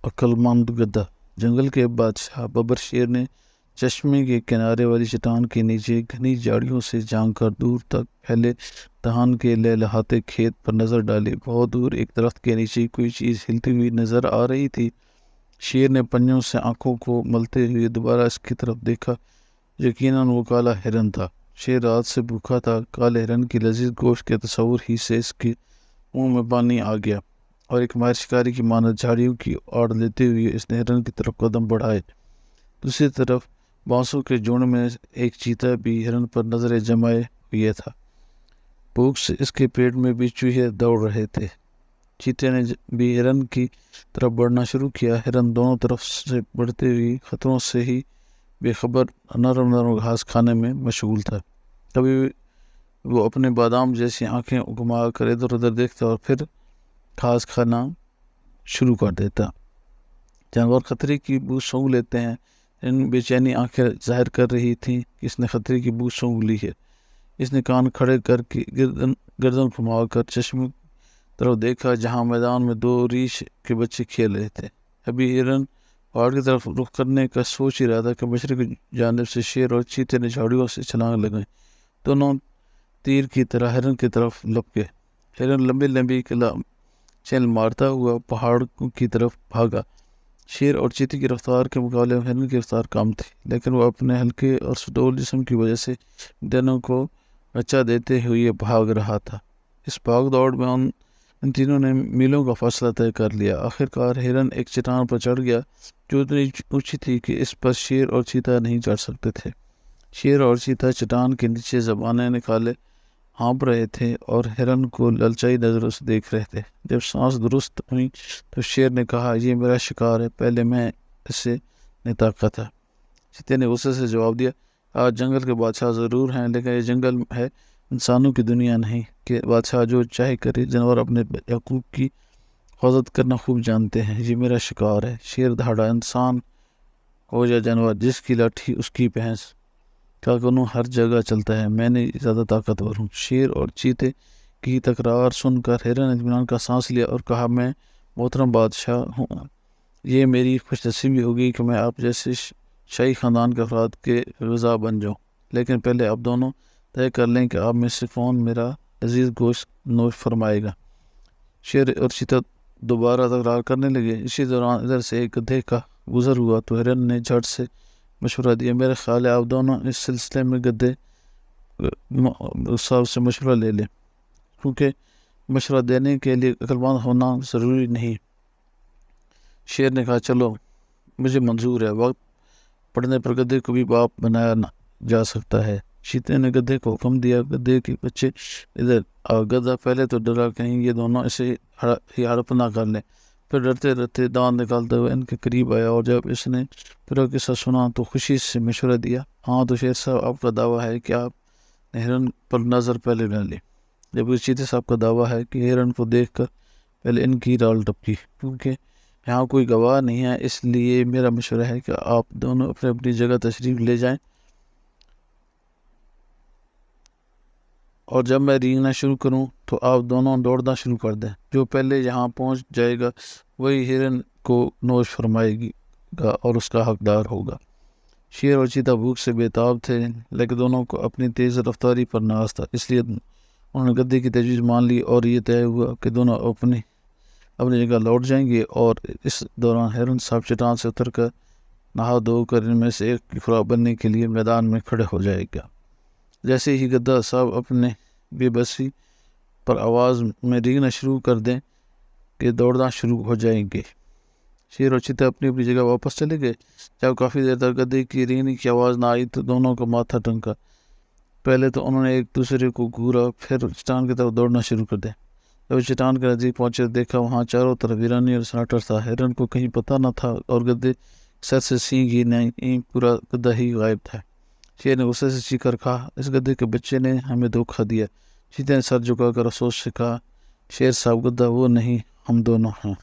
عقلمند گدھا۔ جنگل کے بادشاہ ببر شیر نے چشمے کے کنارے والی چٹان کے نیچے گھنی جھاڑیوں سے جھانک کر دور تک پھیلے دھان کے لہلہاتے کھیت پر نظر ڈالی۔ بہت دور ایک درخت کے نیچے کوئی چیز ہلتی ہوئی نظر آ رہی تھی۔ شیر نے پنجوں سے آنکھوں کو ملتے ہوئے دوبارہ اس کی طرف دیکھا۔ یقیناً وہ کالا ہرن تھا۔ شیر رات سے بھوکا تھا۔ کالے ہرن کی لذیذ گوشت کے تصور ہی سے اس کے منہ میں پانی آ گیا، اور ایک ماہر شکاری کی مانند جھاڑیوں کی آڑ لیتے ہوئے اس نے ہرن کی طرف قدم بڑھائے۔ دوسری طرف بانسوں کے جھنڈ میں ایک چیتا بھی ہرن پر نظریں جمائے ہوئے تھا۔ بھوک سے اس کے پیٹ میں بھی چوہے دوڑ رہے تھے۔ چیتے نے بھی ہرن کی طرف بڑھنا شروع کیا۔ ہرن دونوں طرف سے بڑھتے ہوئے خطروں سے ہی بے خبر نرم گھاس کھانے میں مشغول تھا۔ کبھی وہ اپنے بادام جیسی آنکھیں گھما کر ادھر ادھر دیکھتا اور پھر گھاس کھانا شروع کر دیتا۔ جانور خطرے کی بو سونگھ لیتے ہیں۔ ان بے چینی آنکھیں ظاہر کر رہی تھیں کہ اس نے خطرے کی بو سونگھ لی ہے۔ اس نے کان کھڑے کر کے گردن گھما کر چشمے طرف دیکھا، جہاں میدان میں دو ریچھ کے بچے کھیل رہے تھے۔ ابھی ہرن پہاڑ کی طرف رخ کرنے کا سوچ ہی رہا تھا کہ مشرق کی جانب سے شیر اور چیتے نے جھاڑیوں سے چھلانگ لگائی۔ دونوں تیر کی طرح ہرن کی طرف لپکے۔ ہرن لمبی لمبی چل مارتا ہوا پہاڑ کی طرف بھاگا۔ شیر اور چیتے کی رفتار کے مقابلے میں ہرن کی رفتار کم تھی، لیکن وہ اپنے ہلکے اور سڈول جسم کی وجہ سے دونوں کو بچا دیتے ہوئے بھاگ رہا تھا۔ اس بھاگ دوڑ میں ان تینوں نے میلوں کا فاصلہ طے کر لیا۔ آخرکار ہرن ایک چٹان پر چڑھ گیا جو اتنی اونچی تھی کہ اس پر شیر اور چیتا نہیں چڑھ سکتے تھے۔ شیر اور چیتا چٹان کے نیچے زبانیں نکالے ہانپ رہے تھے اور ہرن کو للچائی نظروں سے دیکھ رہے تھے۔ جب سانس درست ہوئی تو شیر نے کہا، یہ میرا شکار ہے، پہلے میں اسے نہیں طاقت تھا۔ چیتے نے غصے سے جواب دیا، آج جنگل کے بادشاہ ضرور ہیں، لیکن یہ جنگل ہے، انسانوں کی دنیا نہیں کہ بادشاہ جو چاہے کرے۔ جانور اپنے حقوق کی حفاظت کرنا خوب جانتے ہیں۔ یہ میرا شکار ہے۔ شیر دہاڑا، انسان ہو یا جانور، جس کی لاٹھی اس کی بھینس کا قانون ہر جگہ چلتا ہے۔ میں نے زیادہ طاقتور ہوں۔ شیر اور چیتے کی تکرار سن کر ہرن اطمینان کا سانس لیا اور کہا، میں محترم بادشاہ ہوں، یہ میری خوش نصیبی ہوگی کہ میں آپ جیسے شاہی خاندان کے افراد کے غذا بن جاؤں، لیکن پہلے آپ دونوں طے کر لیں کہ آپ میں سے کون میرا لذیذ گوشت نوش فرمائے گا۔ شیر اور چیتا دوبارہ تکرار کرنے لگے۔ اسی دوران ادھر سے ایک گدھے کا گزر ہوا تو ہرن نے جھٹ سے مشورہ دیا، میرے خیال ہے آپ دونوں اس سلسلے میں گدھے صاحب سے مشورہ لے لیں، کیونکہ مشورہ دینے کے لیے عقلمند ہونا ضروری نہیں۔ شیر نے کہا، چلو مجھے منظور ہے، وقت پڑنے پر گدھے کو بھی باپ بنایا جا سکتا ہے۔ چیتے نے گدھے کو حکم دیا، گدھے کے بچے ادھر آؤ۔ گدھا پہلے تو ڈرا کہیں یہ دونوں اسے ہی ہڑپ نہ کر لیں، پھر ڈرتے ڈرتے دانت نکالتے ہوئے ان کے قریب آیا، اور جب اس نے پورا قصہ سنا تو خوشی سے مشورہ دیا، ہاں تو شیر صاحب آپ کا دعویٰ ہے کہ آپ نے ہرن پر نظر پہلے ڈال لی، جبکہ چیتے صاحب کا دعویٰ ہے کہ ہرن کو دیکھ کر پہلے ان کی رال ٹپکی۔ کیونکہ یہاں کوئی گواہ نہیں ہے، اس لیے میرا مشورہ ہے کہ آپ دونوں اپنے اپنی جگہ تشریف لے جائیں، اور جب میں رینگنا شروع کروں تو آپ دونوں دوڑنا شروع کر دیں۔ جو پہلے یہاں پہنچ جائے گا وہی ہرن کو نوش فرمائے گا اور اس کا حقدار ہوگا۔ شیر اور چیتا بھوک سے بےتاب تھے، لیکن دونوں کو اپنی تیز رفتاری پر ناز تھا، اس لیے انہوں نے گدھے کی تجویز مان لی، اور یہ طے ہوا کہ دونوں اپنی جگہ لوٹ جائیں گے، اور اس دوران ہرن صاحب چٹان سے اتر کر نہا دھو کر ان میں سے ایک کی خوراک بننے کے لیے میدان میں کھڑے ہو جائے گا۔ جیسے ہی گدھا صاحب اپنے بے بسی پر آواز میں رینگنا شروع کر دیں کہ دوڑنا شروع ہو جائیں گے۔ شیر اور چیتا اپنی اپنی جگہ واپس چلے گئے۔ جب کافی دیر تک گدھے کی رینگنے کی آواز نہ آئی تو دونوں کا ماتھا ٹنکا۔ پہلے تو انہوں نے ایک دوسرے کو گھورا، پھر چٹان کی طرف دوڑنا شروع کر دیا۔ جب چٹان کے نزدیک پہنچے دیکھا وہاں چاروں طرف ویرانی اور سناٹا تھا۔ ہرن کو کہیں پتہ نہ تھا اور گدھے سر سے سینگ ہی نہیں، پورا گدھا ہی غائب تھا۔ شیر نے غصے سے چیخ کر کہا، اس گدھے کے بچے نے ہمیں دھوکہ دیا۔ چیتے نے سر جھکا کر افسوس سے کہا، شیر صاحب گدھا وہ نہیں، ہم دونوں ہیں۔